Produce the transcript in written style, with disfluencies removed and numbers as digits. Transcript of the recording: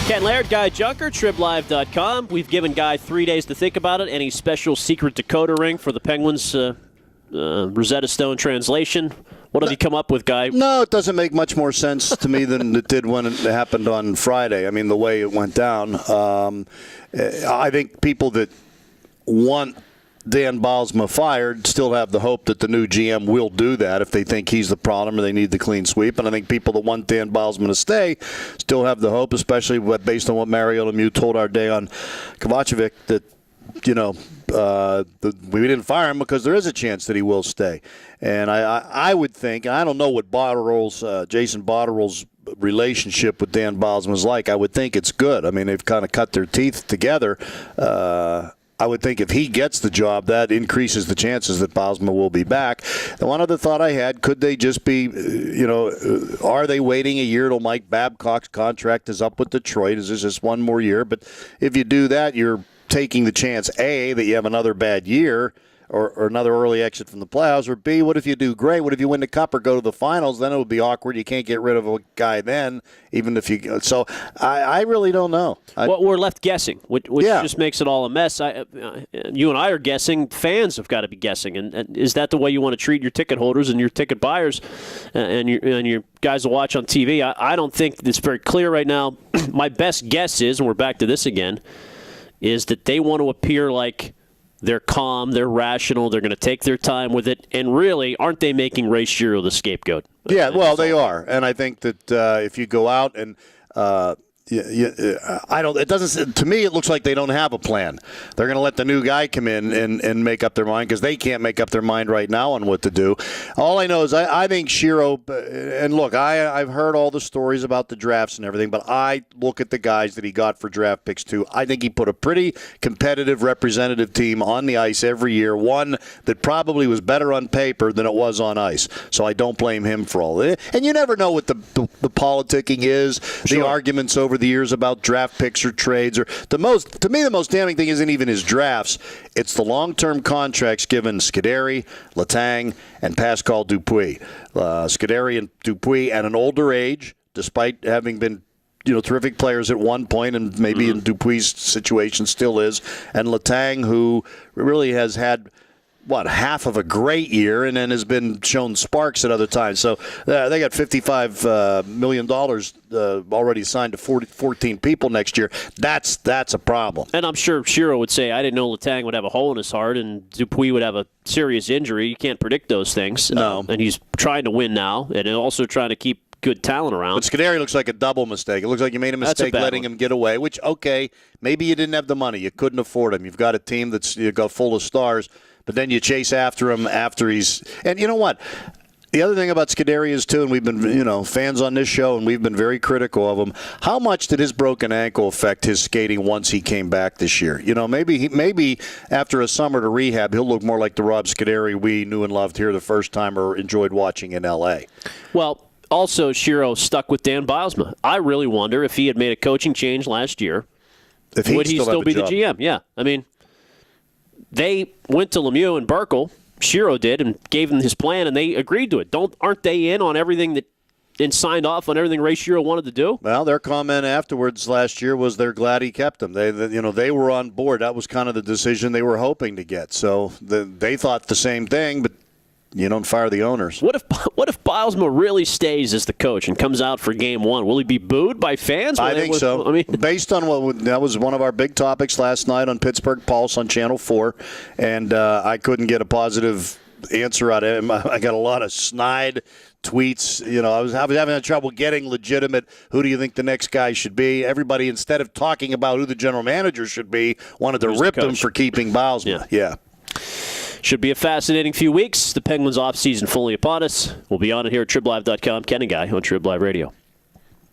Ken Laird, Guy Junker, TribLIVE.com. We've given Guy 3 days to think about it. Any special secret decoder ring for the Penguins' Rosetta Stone translation? What have you come up with, Guy? No, it doesn't make much more sense to me than it did when it happened on Friday. I mean, the way it went down. I think people that want Dan Bylsma fired still have the hope that the new GM will do that if they think he's the problem or they need the clean sweep. And I think people that want Dan Bylsma to stay still have the hope, especially based on what Mario Lemieux told our day on Kovacevic, that, you know, we didn't fire him because there is a chance that he will stay. And I would think, and I don't know what Jason Botterill's relationship with Dan Bylsma is like. I would think it's good. I mean, they've kind of cut their teeth together. I would think if he gets the job, that increases the chances that Bylsma will be back. The one other thought I had, could they just be, are they waiting a year till Mike Babcock's contract is up with Detroit? Is this just one more year? But if you do that, you're taking the chance, A, that you have another bad year or another early exit from the playoffs, or B, what if you do great? What if you win the Cup or go to the finals? Then it would be awkward. You can't get rid of a guy then, even if you – so I really don't know. Well, we're left guessing, which just makes it all a mess. You and I are guessing. Fans have got to be guessing. And is that the way you want to treat your ticket holders and your ticket buyers and your guys to watch on TV? I don't think it's very clear right now. My best guess is, and we're back to this again, is that they want to appear like – they're calm, they're rational, they're going to take their time with it. And really, aren't they making Ray Shero the scapegoat? Yeah, well, they are. And I think that if you go out and I don't. It doesn't. To me, it looks like they don't have a plan. They're going to let the new guy come in and make up their mind because they can't make up their mind right now on what to do. All I know is I think Shero. And look, I've heard all the stories about the drafts and everything, but I look at the guys that he got for draft picks too. I think he put a pretty competitive representative team on the ice every year. One that probably was better on paper than it was on ice. So I don't blame him for all that. And you never know what the politicking is. Sure. The arguments over the years about draft picks or trades, or to me the most damning thing isn't even his drafts. It's the long-term contracts given Scuderi, Letang, and Pascal Dupuis. Scuderi and Dupuis at an older age, despite having been terrific players at one point, and maybe in Dupuis' situation still is, and Letang, who really has had half of a great year and then has been shown sparks at other times. So they got $55 million already signed to 14 people next year. That's a problem. And I'm sure Shero would say, I didn't know Letang would have a hole in his heart and Dupuis would have a serious injury. You can't predict those things. No. And he's trying to win now and also trying to keep good talent around. But Scuderi looks like a double mistake. It looks like you made a mistake letting him get away, which, okay, maybe you didn't have the money. You couldn't afford him. You've got a team that's got full of stars. But then you chase after him after he's – and you know what? The other thing about Scuderi is, too, and we've been, fans on this show, and we've been very critical of him, how much did his broken ankle affect his skating once he came back this year? Maybe after a summer to rehab, he'll look more like the Rob Scuderi we knew and loved here the first time or enjoyed watching in L.A. Well, also, Shero stuck with Dan Bylsma. I really wonder if he had made a coaching change last year, would he still be the GM? Yeah. I mean – they went to Lemieux and Burkle, Shero did, and gave them his plan, and they agreed to it. Aren't they in on everything and signed off on everything Ray Shero wanted to do? Well, their comment afterwards last year was they're glad he kept him. They were on board. That was kind of the decision they were hoping to get. So they thought the same thing, but you don't fire the owners. What if Bylsma really stays as the coach and comes out for Game 1? Will he be booed by fans? I think so. I mean, based on that was one of our big topics last night on Pittsburgh Pulse on Channel 4, and I couldn't get a positive answer out of him. I got a lot of snide tweets. I was having trouble getting legitimate. Who do you think the next guy should be? Everybody, instead of talking about who the general manager should be, wanted to rip him for keeping Bylsma. Yeah. Should be a fascinating few weeks. The Penguins' offseason fully upon us. We'll be on it here at TribLive.com. Ken and Guy on TribLive Radio.